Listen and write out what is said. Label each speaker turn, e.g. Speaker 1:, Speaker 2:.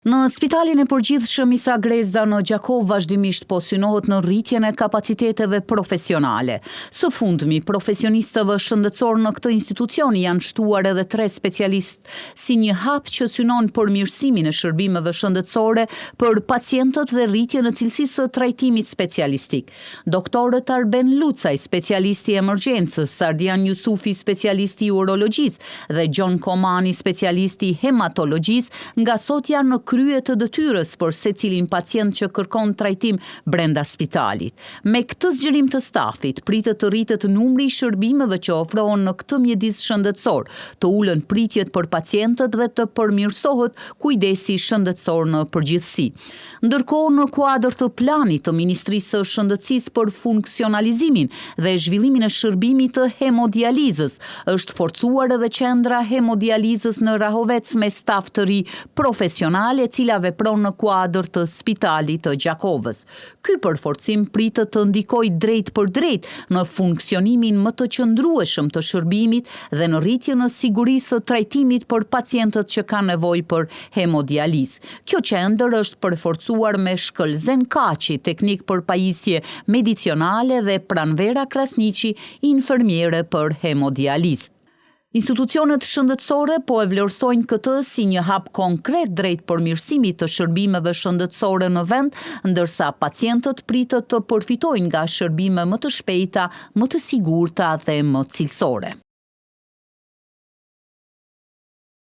Speaker 1: Në spitalin e përgjithshëm Isa Grezda në Gjakov vazhdimisht po synohet në rritjen e kapaciteteve profesionale. Së fundmi, profesionistëve shëndetësor në këtë institucion janë shtuar edhe 3 specialistë si një hap që synon përmirësimin e shërbimeve shëndetësore për pacientët dhe rritjen e cilësisë së trajtimit specialistik. Doktorët Arben Lucaj, specialisti i emergjencës, Sardian Jusufi, specialisti i urologjisë dhe John Komani, specialisti i hematologjisë, nga sot janë në krye të detyrës për secilin pacient që kërkon trajtim brenda spitalit. Me këtë zgjerim të stafit, pritet të rritet numri i shërbimeve që ofrohen në këtë mjedis shëndetësor, të ulën pritjet për pacientët dhe të përmirësohet kujdesi shëndetësor në përgjithësi. Ndërkohë, në kuadër të planit të Ministrisë së Shëndetësisë për funksionalizimin dhe zhvillimin e shërbimit të hemodializës, është forcuar edhe qendra hemodializës në Rahovec me staf të ri profesional e cila vepron në kuadër të spitalit të Gjakovës. Ky përforcim pritet të ndikojë drejt për drejt në funksionimin më të qëndrueshëm të shërbimit dhe në rritjen e sigurisë së trajtimit për pacientët që kanë nevojë për hemodializë. Kjo qendër është përforcuar me Shkëlzen Kaçi, teknik për pajisje medicinale dhe Pranvera Krasniqi, infermiere për hemodializë. Institucionet shëndetësore po e vlerësojnë këtë si një hap konkret drejt përmirësimit të shërbimeve shëndetësore në vend, ndërsa pacientët pritet të përfitojnë nga shërbime më të shpejta, më të sigurta dhe më cilësore.